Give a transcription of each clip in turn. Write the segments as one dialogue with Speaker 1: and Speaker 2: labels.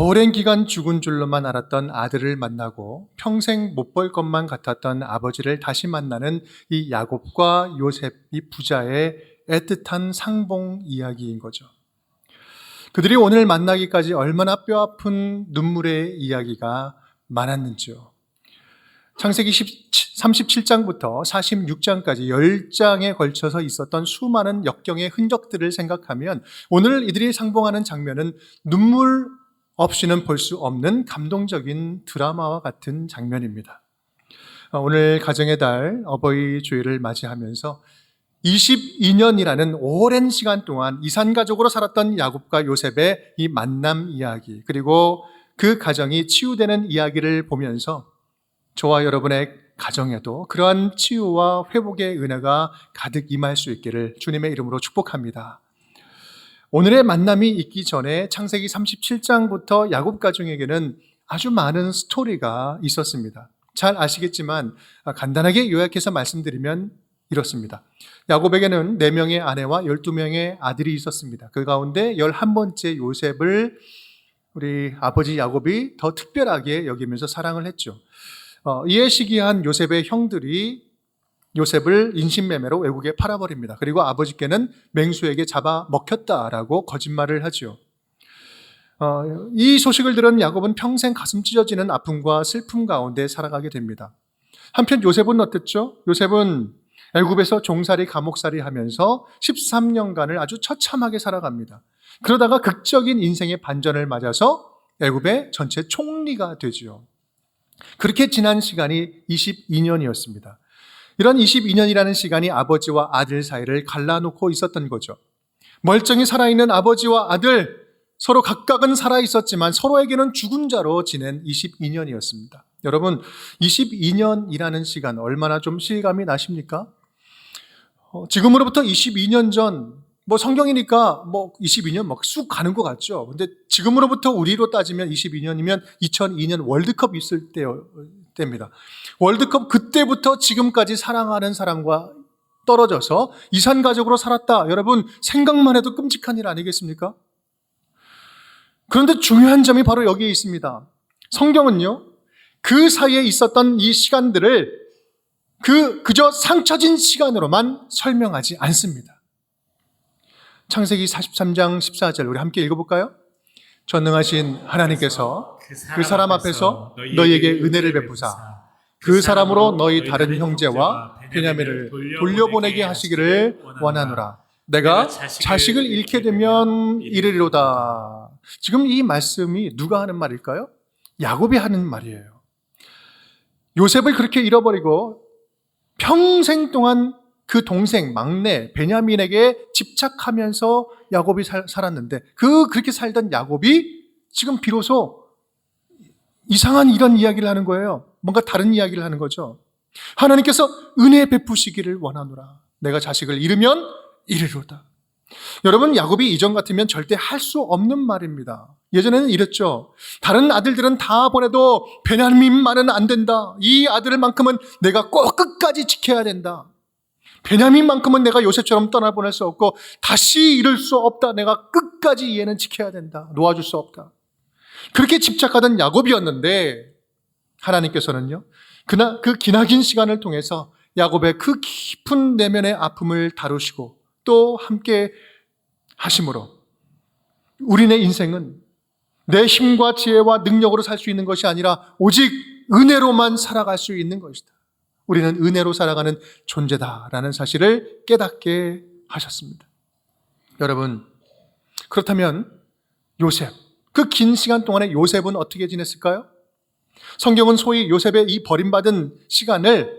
Speaker 1: 오랜 기간 죽은 줄로만 알았던 아들을 만나고 평생 못 볼 것만 같았던 아버지를 다시 만나는 이 야곱과 요셉, 이 부자의 애틋한 상봉 이야기인 거죠. 그들이 오늘 만나기까지 얼마나 뼈아픈 눈물의 이야기가 많았는지요. 창세기 37장부터 46장까지 10장에 걸쳐서 있었던 수많은 역경의 흔적들을 생각하면 오늘 이들이 상봉하는 장면은 눈물 없이는 볼 수 없는 감동적인 드라마와 같은 장면입니다. 오늘 가정의 달 어버이 주일을 맞이하면서 22년이라는 오랜 시간 동안 이산가족으로 살았던 야곱과 요셉의 이 만남 이야기, 그리고 그 가정이 치유되는 이야기를 보면서 저와 여러분의 가정에도 그러한 치유와 회복의 은혜가 가득 임할 수 있기를 주님의 이름으로 축복합니다. 오늘의 만남이 있기 전에 창세기 37장부터 야곱 가정에게는 아주 많은 스토리가 있었습니다. 잘 아시겠지만 간단하게 요약해서 말씀드리면 이렇습니다. 야곱에게는 4명의 아내와 12명의 아들이 있었습니다. 그 가운데 11번째 요셉을 우리 아버지 야곱이 더 특별하게 여기면서 사랑을 했죠. 이에 시기한 요셉의 형들이 요셉을 인신매매로 외국에 팔아버립니다. 그리고 아버지께는 맹수에게 잡아먹혔다라고 거짓말을 하죠. 이 소식을 들은 야곱은 평생 가슴 찢어지는 아픔과 슬픔 가운데 살아가게 됩니다. 한편 요셉은 어땠죠? 요셉은 애굽에서 종살이 감옥살이 하면서 13년간을 아주 처참하게 살아갑니다. 그러다가 극적인 인생의 반전을 맞아서 애굽의 전체 총리가 되죠. 그렇게 지난 시간이 22년이었습니다. 이런 22년이라는 시간이 아버지와 아들 사이를 갈라놓고 있었던 거죠. 멀쩡히 살아있는 아버지와 아들, 서로 각각은 살아있었지만 서로에게는 죽은 자로 지낸 22년이었습니다. 여러분, 22년이라는 시간 얼마나 좀 실감이 나십니까? 지금으로부터 22년 전, 성경이니까 22년 쑥 가는 것 같죠. 근데 지금으로부터 우리로 따지면 22년이면 2002년 월드컵 있을 때입니다. 월드컵 그때부터 지금까지 사랑하는 사람과 떨어져서 이산가족으로 살았다. 여러분, 생각만 해도 끔찍한 일 아니겠습니까? 그런데 중요한 점이 바로 여기에 있습니다. 성경은요, 그 사이에 있었던 이 시간들을 그저 상처진 시간으로만 설명하지 않습니다. 창세기 43장 14절 우리 함께 읽어볼까요? 전능하신 하나님께서 그 사람 앞에서 너희에게 은혜를 베푸사 그 사람으로 너희 다른 형제와 베냐민을 돌려보내게 하시기를 원하노라. 내가 자식을 잃게 되면 이르리로다. 지금 이 말씀이 누가 하는 말일까요? 야곱이 하는 말이에요. 요셉을 그렇게 잃어버리고 평생 동안 그 동생 막내 베냐민에게 집착하면서 야곱이 살았는데 그렇게 살던 야곱이 지금 비로소 이상한 이런 이야기를 하는 거예요. 뭔가 다른 이야기를 하는 거죠. 하나님께서 은혜 베푸시기를 원하노라. 내가 자식을 잃으면 이르리로다. 여러분, 야곱이 이전 같으면 절대 할 수 없는 말입니다. 예전에는 이랬죠. 다른 아들들은 다 보내도 베냐민만은 안 된다. 이 아들만큼은 내가 꼭 끝까지 지켜야 된다. 베냐민만큼은 내가 요셉처럼 떠나보낼 수 없고 다시 잃을 수 없다. 내가 끝까지 얘는 지켜야 된다. 놓아줄 수 없다. 그렇게 집착하던 야곱이었는데 하나님께서는요, 그 기나긴 시간을 통해서 야곱의 그 깊은 내면의 아픔을 다루시고 또 함께 하심으로 우리네 인생은 내 힘과 지혜와 능력으로 살 수 있는 것이 아니라 오직 은혜로만 살아갈 수 있는 것이다. 우리는 은혜로 살아가는 존재다라는 사실을 깨닫게 하셨습니다. 여러분, 그렇다면 요셉, 그 긴 시간 동안에 요셉은 어떻게 지냈을까요? 성경은 소위 요셉의 이 버림받은 시간을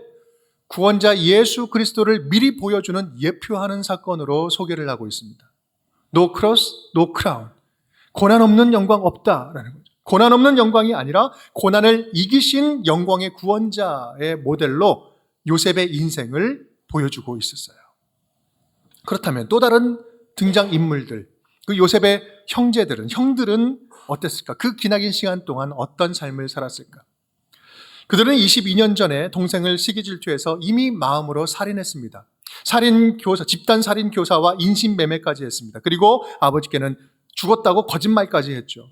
Speaker 1: 구원자 예수 그리스도를 미리 보여주는 예표하는 사건으로 소개를 하고 있습니다. No cross, no crown. 고난 없는 영광 없다라는 거죠. 고난 없는 영광이 아니라 고난을 이기신 영광의 구원자의 모델로 요셉의 인생을 보여주고 있었어요. 그렇다면 또 다른 등장인물들, 그 요셉의 형들은 어땠을까? 그 기나긴 시간 동안 어떤 삶을 살았을까? 그들은 22년 전에 동생을 시기질투해서 이미 마음으로 살인했습니다. 집단 살인 교사와 인신매매까지 했습니다. 그리고 아버지께는 죽었다고 거짓말까지 했죠.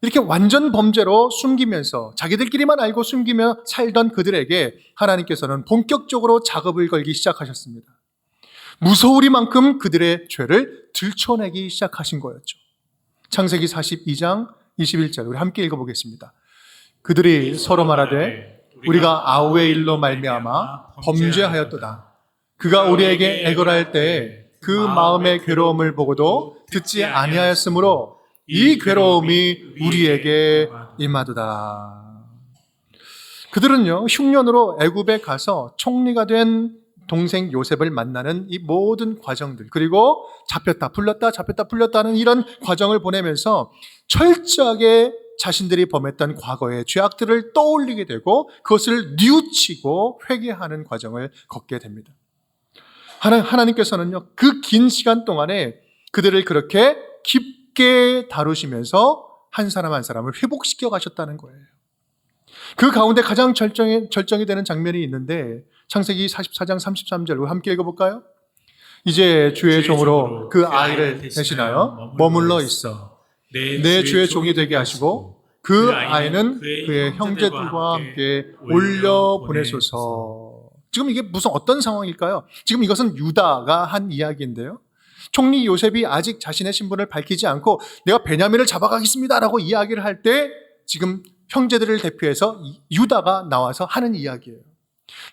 Speaker 1: 이렇게 완전 범죄로 숨기면서 자기들끼리만 알고 숨기며 살던 그들에게 하나님께서는 본격적으로 작업을 걸기 시작하셨습니다. 무서우리만큼 그들의 죄를 들춰내기 시작하신 거였죠. 창세기 42장 21절 우리 함께 읽어보겠습니다. 그들이 서로 말하되 우리가 아우의 일로 말미암아 범죄하였도다. 그가 우리에게 애걸할 때에 그 마음의 괴로움을 보고도 듣지 아니하였으므로 이 괴로움이 우리에게 임하도다. 그들은요, 흉년으로 애굽에 가서 총리가 된 동생 요셉을 만나는 이 모든 과정들, 그리고 잡혔다 풀렸다는 이런 과정을 보내면서 철저하게 자신들이 범했던 과거의 죄악들을 떠올리게 되고 그것을 뉘우치고 회개하는 과정을 걷게 됩니다. 하나님께서는요, 그 긴 시간 동안에 그들을 그렇게 깊게 다루시면서 한 사람 한 사람을 회복시켜 가셨다는 거예요. 그 가운데 가장 절정이 되는 장면이 있는데 창세기 44장 33절 함께 읽어볼까요? 이제 주의 종으로 그 아이를 대신하여 머물러 있어 내 주의 종이 되게 하시고 그 아이는 그의 형제들과 함께 올려보내소서. 지금 이게 무슨 어떤 상황일까요? 지금 이것은 유다가 한 이야기인데요. 총리 요셉이 아직 자신의 신분을 밝히지 않고 내가 베냐민을 잡아가겠습니다라고 이야기를 할 때 지금 형제들을 대표해서 유다가 나와서 하는 이야기예요.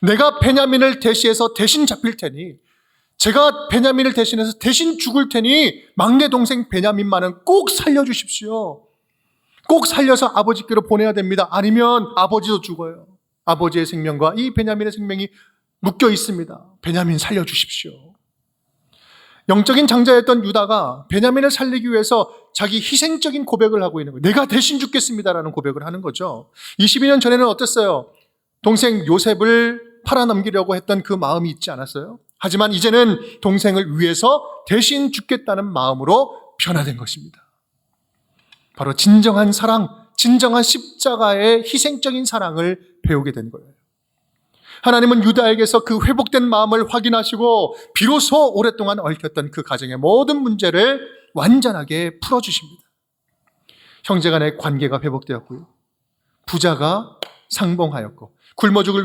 Speaker 1: 내가 베냐민을 대신해서 대신 잡힐 테니, 제가 베냐민을 대신해서 대신 죽을 테니 막내 동생 베냐민만은 꼭 살려주십시오. 꼭 살려서 아버지께로 보내야 됩니다. 아니면 아버지도 죽어요. 아버지의 생명과 이 베냐민의 생명이 묶여 있습니다. 베냐민 살려주십시오. 영적인 장자였던 유다가 베냐민을 살리기 위해서 자기 희생적인 고백을 하고 있는 거예요. 내가 대신 죽겠습니다라는 고백을 하는 거죠. 22년 전에는 어땠어요? 동생 요셉을 팔아넘기려고 했던 그 마음이 있지 않았어요? 하지만 이제는 동생을 위해서 대신 죽겠다는 마음으로 변화된 것입니다. 바로 진정한 사랑, 진정한 십자가의 희생적인 사랑을 배우게 된 거예요. 하나님은 유다에게서 그 회복된 마음을 확인하시고 비로소 오랫동안 얽혔던 그 가정의 모든 문제를 완전하게 풀어주십니다. 형제간의 관계가 회복되었고요. 부자가 상봉하였고 굶어 죽을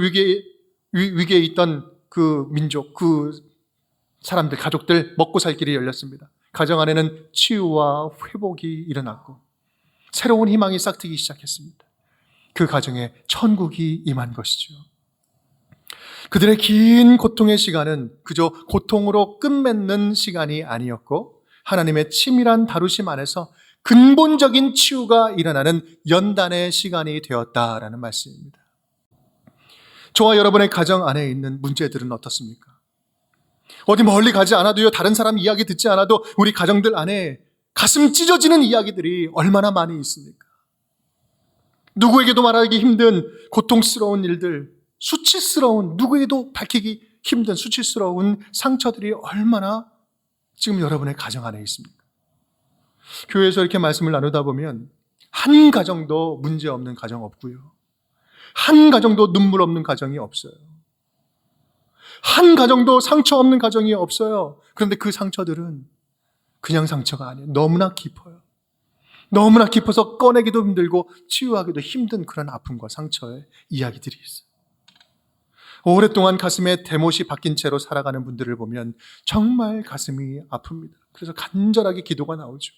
Speaker 1: 위기에 있던 그 민족, 그 사람들, 가족들 먹고 살 길이 열렸습니다. 가정 안에는 치유와 회복이 일어났고 새로운 희망이 싹트기 시작했습니다. 그 가정에 천국이 임한 것이죠. 그들의 긴 고통의 시간은 그저 고통으로 끝맺는 시간이 아니었고 하나님의 치밀한 다루심 안에서 근본적인 치유가 일어나는 연단의 시간이 되었다라는 말씀입니다. 저와 여러분의 가정 안에 있는 문제들은 어떻습니까? 어디 멀리 가지 않아도요, 다른 사람 이야기 듣지 않아도 우리 가정들 안에 가슴 찢어지는 이야기들이 얼마나 많이 있습니까? 누구에게도 말하기 힘든 고통스러운 일들, 수치스러운, 누구에게도 밝히기 힘든 수치스러운 상처들이 얼마나 지금 여러분의 가정 안에 있습니까? 교회에서 이렇게 말씀을 나누다 보면 한 가정도 문제 없는 가정 없고요. 한 가정도 눈물 없는 가정이 없어요. 한 가정도 상처 없는 가정이 없어요. 그런데 그 상처들은 그냥 상처가 아니에요. 너무나 깊어요. 너무나 깊어서 꺼내기도 힘들고 치유하기도 힘든 그런 아픔과 상처의 이야기들이 있어요. 오랫동안 가슴에 대못이 박힌 채로 살아가는 분들을 보면 정말 가슴이 아픕니다. 그래서 간절하게 기도가 나오죠.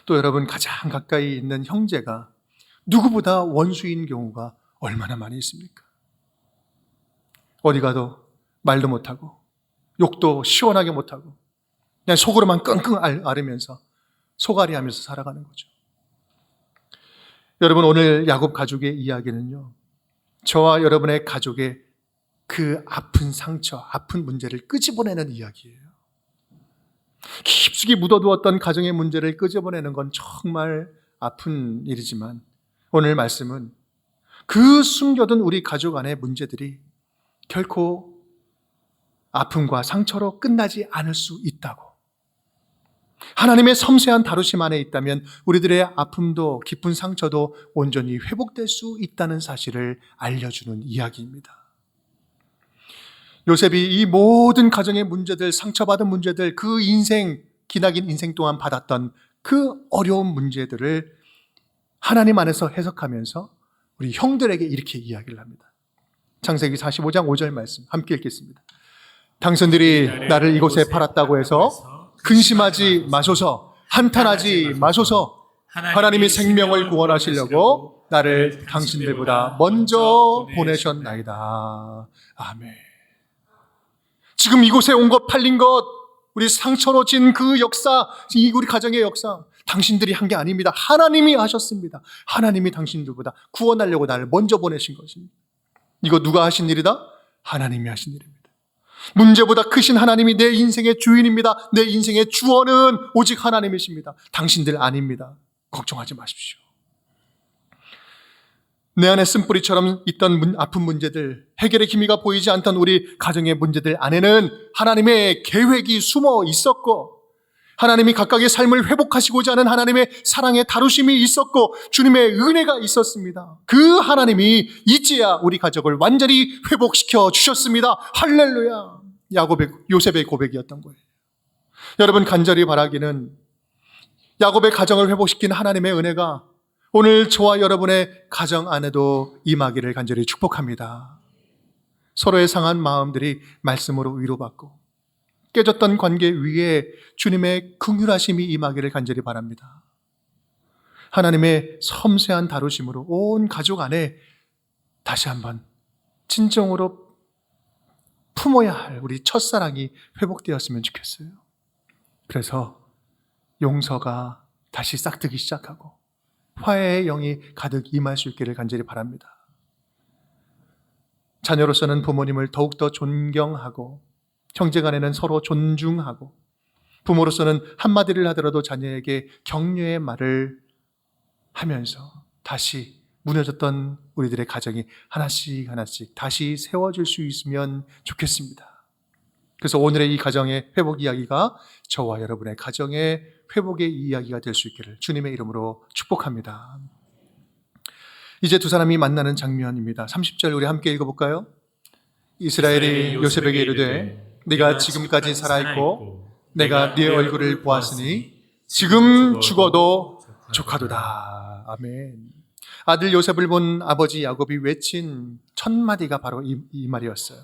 Speaker 1: 또 여러분, 가장 가까이 있는 형제가 누구보다 원수인 경우가 얼마나 많이 있습니까? 어디 가도 말도 못하고 욕도 시원하게 못하고 그냥 속으로만 끙끙 앓으면서 속앓이하면서 살아가는 거죠. 여러분, 오늘 야곱 가족의 이야기는요, 저와 여러분의 가족의 그 아픈 상처, 아픈 문제를 끄집어내는 이야기예요. 깊숙이 묻어두었던 가정의 문제를 끄집어내는 건 정말 아픈 일이지만 오늘 말씀은 그 숨겨둔 우리 가족 안의 문제들이 결코 아픔과 상처로 끝나지 않을 수 있다고, 하나님의 섬세한 다루심 안에 있다면 우리들의 아픔도 깊은 상처도 온전히 회복될 수 있다는 사실을 알려주는 이야기입니다. 요셉이 이 모든 가정의 문제들, 상처받은 문제들, 그 인생, 기나긴 인생 동안 받았던 그 어려운 문제들을 하나님 안에서 해석하면서 우리 형들에게 이렇게 이야기를 합니다. 창세기 45장 5절 말씀 함께 읽겠습니다. 당신들이 나를 이곳에 팔았다고 해서 근심하지 마소서, 한탄하지 마소서. 하나님이 생명을 구원하시려고 나를 당신들보다 먼저 보내셨나이다. 아멘. 지금 이곳에 온 것, 팔린 것, 우리 상처로 진 그 역사, 우리 가정의 역사, 당신들이 한 게 아닙니다. 하나님이 하셨습니다. 하나님이 당신들보다 구원하려고 나를 먼저 보내신 것입니다. 이거 누가 하신 일이다? 하나님이 하신 일입니다. 문제보다 크신 하나님이 내 인생의 주인입니다. 내 인생의 주원은 오직 하나님이십니다. 당신들 아닙니다. 걱정하지 마십시오. 내 안에 쓴뿌리처럼 있던 아픈 문제들, 해결의 기미가 보이지 않던 우리 가정의 문제들 안에는 하나님의 계획이 숨어 있었고, 하나님이 각각의 삶을 회복하시고자 하는 하나님의 사랑의 다루심이 있었고, 주님의 은혜가 있었습니다. 그 하나님이 이제야 우리 가족을 완전히 회복시켜 주셨습니다. 할렐루야. 요셉의 고백이었던 거예요. 여러분, 간절히 바라기는 야곱의 가정을 회복시킨 하나님의 은혜가 오늘 저와 여러분의 가정 안에도 임하기를 간절히 축복합니다. 서로의 상한 마음들이 말씀으로 위로받고 깨졌던 관계 위에 주님의 긍휼하심이 임하기를 간절히 바랍니다. 하나님의 섬세한 다루심으로 온 가족 안에 다시 한번 진정으로 품어야 할 우리 첫사랑이 회복되었으면 좋겠어요. 그래서 용서가 다시 싹트기 시작하고 화해의 영이 가득 임할 수 있기를 간절히 바랍니다. 자녀로서는 부모님을 더욱더 존경하고 형제간에는 서로 존중하고 부모로서는 한마디를 하더라도 자녀에게 격려의 말을 하면서 다시 무너졌던 우리들의 가정이 하나씩 하나씩 다시 세워질 수 있으면 좋겠습니다. 그래서 오늘의 이 가정의 회복 이야기가 저와 여러분의 가정의 회복의 이야기가 될 수 있기를 주님의 이름으로 축복합니다. 이제 두 사람이 만나는 장면입니다. 30절 우리 함께 읽어볼까요? 이스라엘이 요셉에게 이르되 네가 지금까지 살아있고 내가 네 얼굴을 보았으니 지금 죽어도 족하도다. 아멘. 아들 요셉을 본 아버지 야곱이 외친 첫 마디가 바로 이 말이었어요.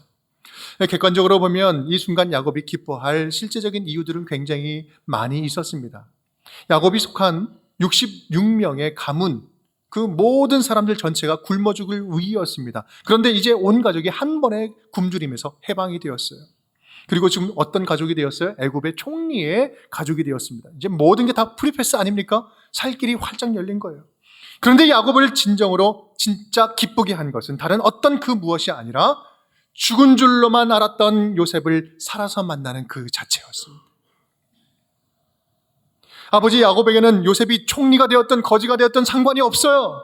Speaker 1: 객관적으로 보면 이 순간 야곱이 기뻐할 실제적인 이유들은 굉장히 많이 있었습니다. 야곱이 속한 66명의 가문, 그 모든 사람들 전체가 굶어 죽을 위기였습니다. 그런데 이제 온 가족이 한 번에 굶주림에서 해방이 되었어요. 그리고 지금 어떤 가족이 되었어요? 애굽의 총리의 가족이 되었습니다. 이제 모든 게 다 프리패스 아닙니까? 살 길이 활짝 열린 거예요. 그런데 야곱을 진정으로 진짜 기쁘게 한 것은 다른 어떤 그 무엇이 아니라 죽은 줄로만 알았던 요셉을 살아서 만나는 그 자체였습니다. 아버지 야곱에게는 요셉이 총리가 되었든 거지가 되었든 상관이 없어요.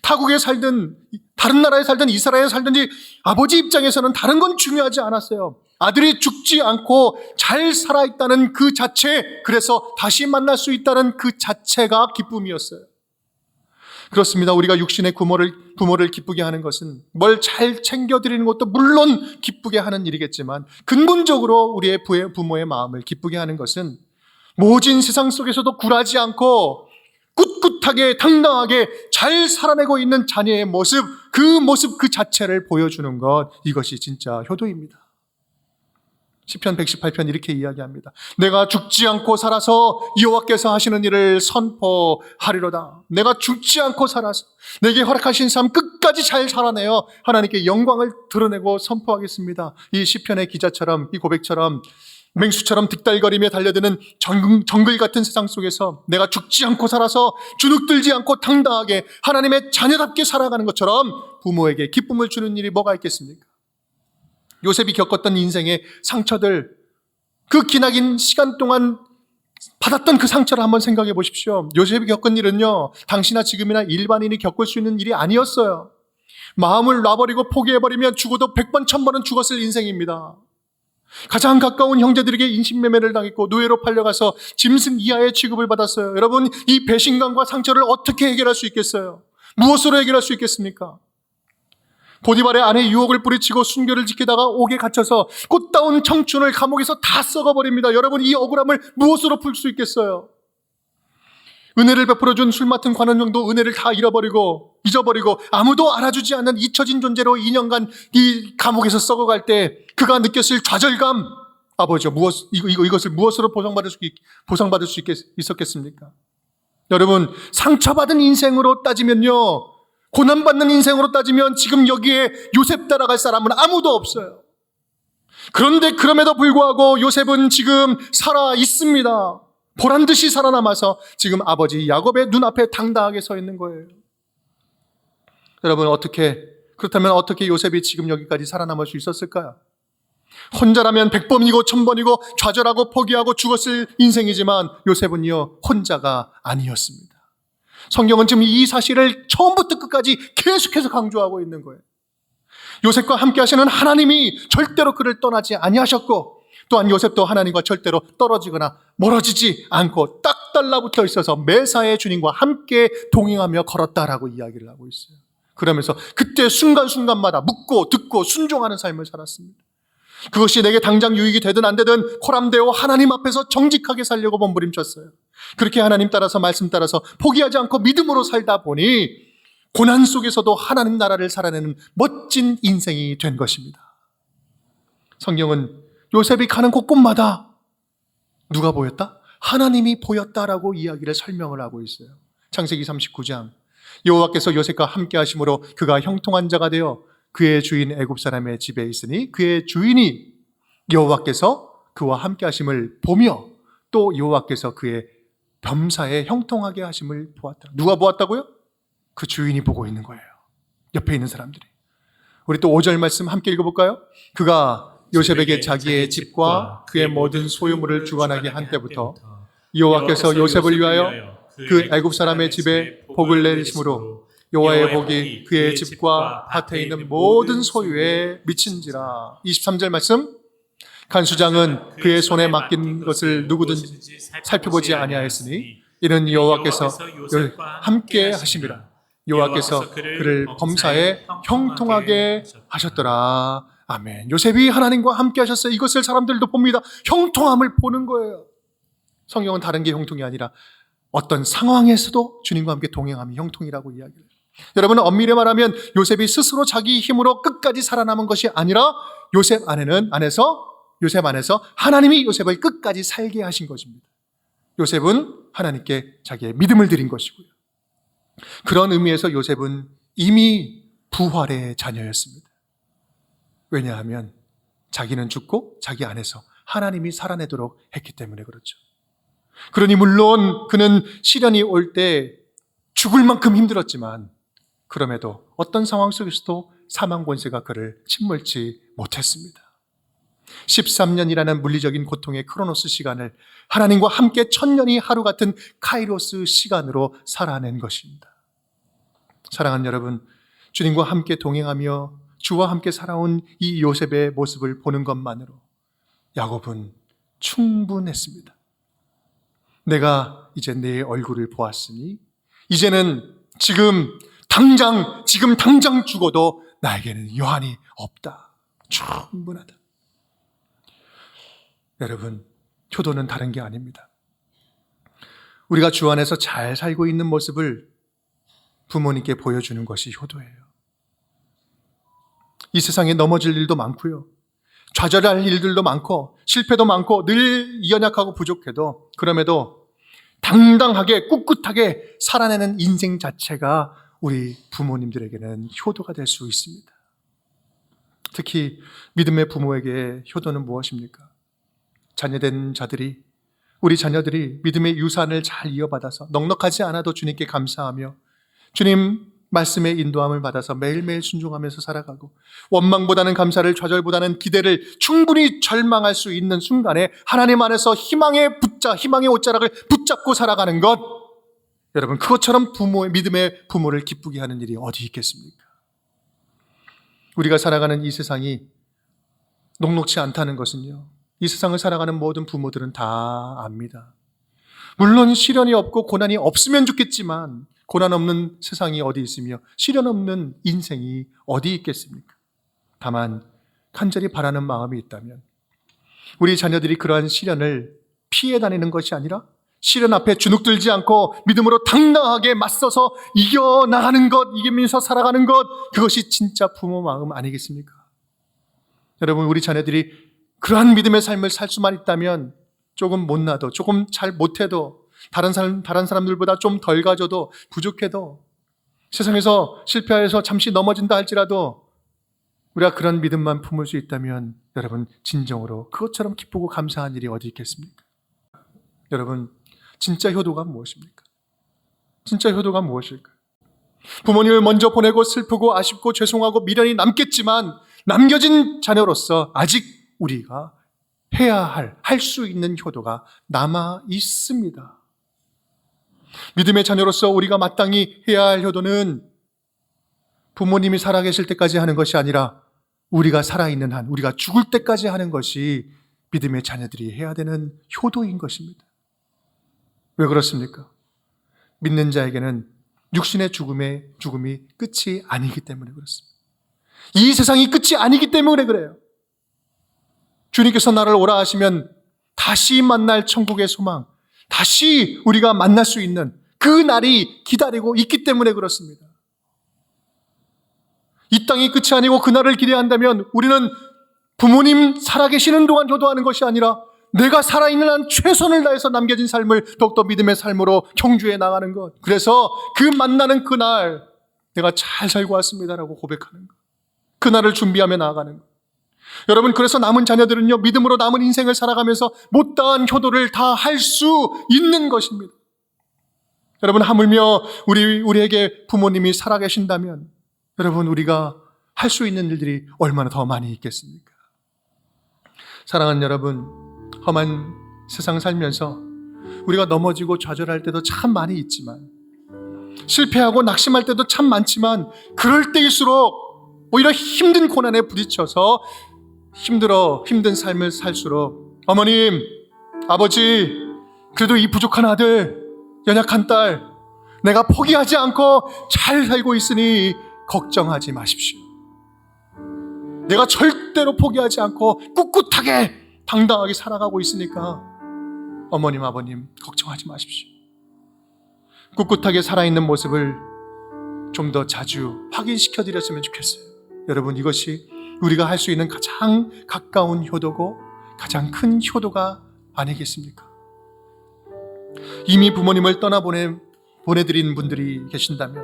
Speaker 1: 타국에 살든 다른 나라에 살든 이스라엘에 살든지 아버지 입장에서는 다른 건 중요하지 않았어요. 아들이 죽지 않고 잘 살아있다는 그 자체, 그래서 다시 만날 수 있다는 그 자체가 기쁨이었어요. 그렇습니다. 우리가 육신의 부모를 기쁘게 하는 것은 뭘 잘 챙겨드리는 것도 물론 기쁘게 하는 일이겠지만 근본적으로 우리의 부모의 마음을 기쁘게 하는 것은 모진 세상 속에서도 굴하지 않고 꿋꿋하게 당당하게 잘 살아내고 있는 자녀의 모습 그 자체를 보여주는 것, 이것이 진짜 효도입니다. 시편 118편 이렇게 이야기합니다. 내가 죽지 않고 살아서 여호와께서 하시는 일을 선포하리로다. 내가 죽지 않고 살아서 내게 허락하신 삶 끝까지 잘 살아내어 하나님께 영광을 드러내고 선포하겠습니다. 이 시편의 기자처럼, 이 고백처럼 맹수처럼 득달거리며 달려드는 정글 같은 세상 속에서 내가 죽지 않고 살아서 주눅들지 않고 당당하게 하나님의 자녀답게 살아가는 것처럼 부모에게 기쁨을 주는 일이 뭐가 있겠습니까? 요셉이 겪었던 인생의 상처들, 그 기나긴 시간 동안 받았던 그 상처를 한번 생각해 보십시오. 요셉이 겪은 일은요, 당시나 지금이나 일반인이 겪을 수 있는 일이 아니었어요. 마음을 놔버리고 포기해버리면 죽어도 100번 1000번은 죽었을 인생입니다. 가장 가까운 형제들에게 인신매매를 당했고 노예로 팔려가서 짐승 이하의 취급을 받았어요. 여러분, 이 배신감과 상처를 어떻게 해결할 수 있겠어요? 무엇으로 해결할 수 있겠습니까? 보디발의 아내 유혹을 뿌리치고 순교를 지키다가 옥에 갇혀서 꽃다운 청춘을 감옥에서 다 썩어버립니다. 여러분, 이 억울함을 무엇으로 풀 수 있겠어요? 은혜를 베풀어준 술 맡은 관원형도 은혜를 다 잊어버리고 아무도 알아주지 않는 잊혀진 존재로 2년간 이 감옥에서 썩어갈 때 그가 느꼈을 좌절감, 아버지요, 이것을 무엇으로 보상받을 수 있었겠습니까? 여러분, 상처받은 인생으로 따지면요, 고난받는 인생으로 따지면 지금 여기에 요셉 따라갈 사람은 아무도 없어요. 그런데 그럼에도 불구하고 요셉은 지금 살아 있습니다. 보란 듯이 살아남아서 지금 아버지 야곱의 눈앞에 당당하게 서 있는 거예요. 여러분, 그렇다면 어떻게 요셉이 지금 여기까지 살아남을 수 있었을까요? 혼자라면 100번이고 1000번이고 좌절하고 포기하고 죽었을 인생이지만 요셉은요, 혼자가 아니었습니다. 성경은 지금 이 사실을 처음부터 끝까지 계속해서 강조하고 있는 거예요. 요셉과 함께 하시는 하나님이 절대로 그를 떠나지 아니하셨고, 또한 요셉도 하나님과 절대로 떨어지거나 멀어지지 않고 딱 달라붙어 있어서 매사에 주님과 함께 동행하며 걸었다라고 이야기를 하고 있어요. 그러면서 그때 순간순간마다 묻고 듣고 순종하는 삶을 살았습니다. 그것이 내게 당장 유익이 되든 안 되든 코람되어 하나님 앞에서 정직하게 살려고 몸부림쳤어요. 그렇게 하나님 따라서, 말씀 따라서 포기하지 않고 믿음으로 살다 보니 고난 속에서도 하나님 나라를 살아내는 멋진 인생이 된 것입니다. 성경은 요셉이 가는 곳곳마다 누가 보였다? 하나님이 보였다라고 이야기를 설명을 하고 있어요. 창세기 39장, 여호와께서 요셉과 함께 하심으로 그가 형통한 자가 되어 그의 주인 애굽 사람의 집에 있으니 그의 주인이 여호와께서 그와 함께 하심을 보며 또 여호와께서 그의 범사에 형통하게 하심을 보았다. 누가 보았다고요? 그 주인이 보고 있는 거예요. 옆에 있는 사람들이. 우리 또 5절 말씀 함께 읽어볼까요? 그가 요셉에게 자기의 집과 그의 모든 소유물을 주관하게 한 때부터 여호와께서 요셉을 위하여 그 애굽 사람의 집에 복을 내리심으로 여호와의 복이 그의 집과 밭에 있는 모든 소유에 미친지라. 23절 말씀, 간수장은 그의 손에 맡긴 것을 누구든지 살펴보지 아니하였으니 이는 여호와께서 함께 하심이라. 여호와께서 그를 범사에 형통하게 하셨더라. 아멘. 요셉이 하나님과 함께 하셨어요. 이것을 사람들도 봅니다. 형통함을 보는 거예요. 성경은 다른 게 형통이 아니라 어떤 상황에서도 주님과 함께 동행함이 형통이라고 이야기해요. 여러분, 엄밀히 말하면 요셉이 스스로 자기 힘으로 끝까지 살아남은 것이 아니라 요셉 안에서 하나님이 요셉을 끝까지 살게 하신 것입니다. 요셉은 하나님께 자기의 믿음을 드린 것이고요. 그런 의미에서 요셉은 이미 부활의 자녀였습니다. 왜냐하면 자기는 죽고 자기 안에서 하나님이 살아내도록 했기 때문에 그렇죠. 그러니 물론 그는 시련이 올 때 죽을 만큼 힘들었지만 그럼에도 어떤 상황 속에서도 사망 권세가 그를 침몰치 못했습니다. 13년이라는 물리적인 고통의 크로노스 시간을 하나님과 함께 1000년이 하루 같은 카이로스 시간으로 살아낸 것입니다. 사랑하는 여러분, 주님과 함께 동행하며 주와 함께 살아온 이 요셉의 모습을 보는 것만으로 야곱은 충분했습니다. 내가 이제 내 얼굴을 보았으니 이제는 지금 당장 죽어도 나에게는 여한이 없다. 충분하다. 여러분, 효도는 다른 게 아닙니다. 우리가 주 안에서 잘 살고 있는 모습을 부모님께 보여주는 것이 효도예요. 이 세상에 넘어질 일도 많고요. 좌절할 일들도 많고 실패도 많고 늘 연약하고 부족해도 그럼에도 당당하게 꿋꿋하게 살아내는 인생 자체가 우리 부모님들에게는 효도가 될 수 있습니다. 특히 믿음의 부모에게 효도는 무엇입니까? 자녀된 자들이, 우리 자녀들이 믿음의 유산을 잘 이어받아서 넉넉하지 않아도 주님께 감사하며 주님 말씀의 인도함을 받아서 매일매일 순종하면서 살아가고 원망보다는 감사를, 좌절보다는 기대를 충분히 절망할 수 있는 순간에 하나님 안에서 희망의 옷자락을 붙잡고 살아가는 것, 여러분, 그것처럼 믿음의 부모를 기쁘게 하는 일이 어디 있겠습니까? 우리가 살아가는 이 세상이 녹록지 않다는 것은요, 이 세상을 살아가는 모든 부모들은 다 압니다. 물론 시련이 없고 고난이 없으면 좋겠지만 고난 없는 세상이 어디 있으며 시련 없는 인생이 어디 있겠습니까? 다만 간절히 바라는 마음이 있다면 우리 자녀들이 그러한 시련을 피해 다니는 것이 아니라 시련 앞에 주눅들지 않고 믿음으로 당당하게 맞서서 이겨나가는 것, 이기면서 살아가는 것, 그것이 진짜 부모 마음 아니겠습니까? 여러분, 우리 자녀들이 그러한 믿음의 삶을 살 수만 있다면 조금 못나도, 조금 잘 못해도, 다른 사람들보다 좀 덜 가져도, 부족해도, 세상에서 실패해서 잠시 넘어진다 할지라도 우리가 그런 믿음만 품을 수 있다면 여러분, 진정으로 그것처럼 기쁘고 감사한 일이 어디 있겠습니까? 여러분, 진짜 효도가 무엇입니까? 진짜 효도가 무엇일까요? 부모님을 먼저 보내고 슬프고 아쉽고 죄송하고 미련이 남겠지만 남겨진 자녀로서 아직 우리가 해야 할 수 있는 효도가 남아 있습니다. 믿음의 자녀로서 우리가 마땅히 해야 할 효도는 부모님이 살아계실 때까지 하는 것이 아니라 우리가 살아있는 한, 우리가 죽을 때까지 하는 것이 믿음의 자녀들이 해야 되는 효도인 것입니다. 왜 그렇습니까? 믿는 자에게는 육신의 죽음이 끝이 아니기 때문에 그렇습니다. 이 세상이 끝이 아니기 때문에 그래요. 주님께서 나를 오라 하시면 다시 만날 천국의 소망, 다시 우리가 만날 수 있는 그 날이 기다리고 있기 때문에 그렇습니다. 이 땅이 끝이 아니고 그날을 기대한다면 우리는 부모님 살아계시는 동안 효도하는 것이 아니라 내가 살아있는 한 최선을 다해서 남겨진 삶을 더욱더 믿음의 삶으로 경주해 나가는 것. 그래서 그 만나는 그날 내가 잘 살고 왔습니다라고 고백하는 것. 그날을 준비하며 나아가는 것. 여러분, 그래서 남은 자녀들은요, 믿음으로 남은 인생을 살아가면서 못다한 효도를 다 할 수 있는 것입니다. 여러분, 하물며 우리에게 부모님이 살아계신다면 여러분, 우리가 할 수 있는 일들이 얼마나 더 많이 있겠습니까? 사랑하는 여러분, 험한 세상 살면서 우리가 넘어지고 좌절할 때도 참 많이 있지만, 실패하고 낙심할 때도 참 많지만, 그럴 때일수록 오히려 힘든 고난에 부딪혀서 힘든 삶을 살수록 어머님, 아버지, 그래도 이 부족한 아들, 연약한 딸, 내가 포기하지 않고 잘 살고 있으니 걱정하지 마십시오. 내가 절대로 포기하지 않고 꿋꿋하게 당당하게 살아가고 있으니까 어머님, 아버님 걱정하지 마십시오. 꿋꿋하게 살아있는 모습을 좀 더 자주 확인시켜 드렸으면 좋겠어요. 여러분, 이것이 우리가 할 수 있는 가장 가까운 효도고 가장 큰 효도가 아니겠습니까? 이미 부모님을 보내드린 분들이 계신다면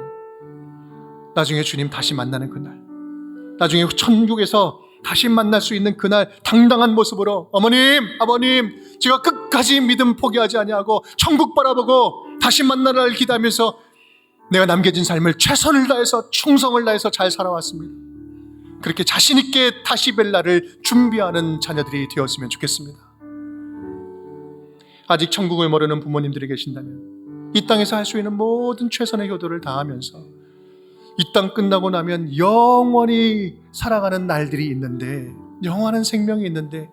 Speaker 1: 나중에 주님 다시 만나는 그날, 나중에 천국에서 다시 만날 수 있는 그날 당당한 모습으로 어머님, 아버님, 제가 끝까지 믿음 포기하지 아니하고 천국 바라보고 다시 만날 날 기다리면서 내가 남겨진 삶을 최선을 다해서 충성을 다해서 잘 살아왔습니다. 그렇게 자신 있게 다시 뵐 날을 준비하는 자녀들이 되었으면 좋겠습니다. 아직 천국을 모르는 부모님들이 계신다면 이 땅에서 할 수 있는 모든 최선의 효도를 다하면서 이 땅 끝나고 나면 영원히 살아가는 날들이 있는데, 영원한 생명이 있는데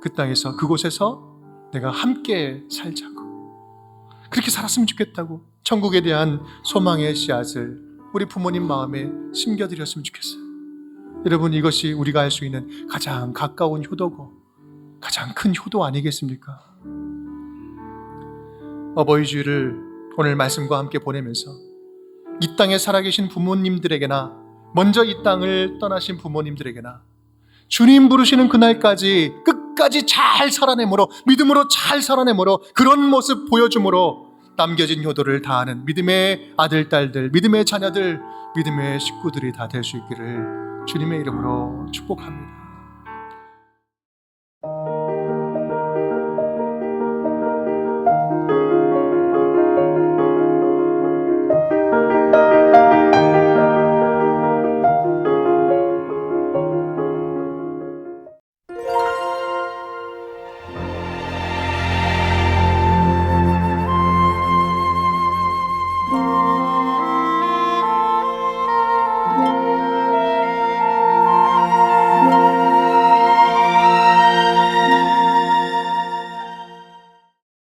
Speaker 1: 그 땅에서 그곳에서 내가 함께 살자고, 그렇게 살았으면 좋겠다고 천국에 대한 소망의 씨앗을 우리 부모님 마음에 심겨드렸으면 좋겠어요. 여러분, 이것이 우리가 할 수 있는 가장 가까운 효도고 가장 큰 효도 아니겠습니까? 어버이 주일을 오늘 말씀과 함께 보내면서 이 땅에 살아계신 부모님들에게나 먼저 이 땅을 떠나신 부모님들에게나 주님 부르시는 그날까지 끝까지 잘 살아내므로, 믿음으로 잘 살아내므로, 그런 모습 보여줌으로 남겨진 효도를 다하는 믿음의 아들, 딸들, 믿음의 자녀들, 믿음의 식구들이 다 될 수 있기를 주님의 이름으로 축복합니다.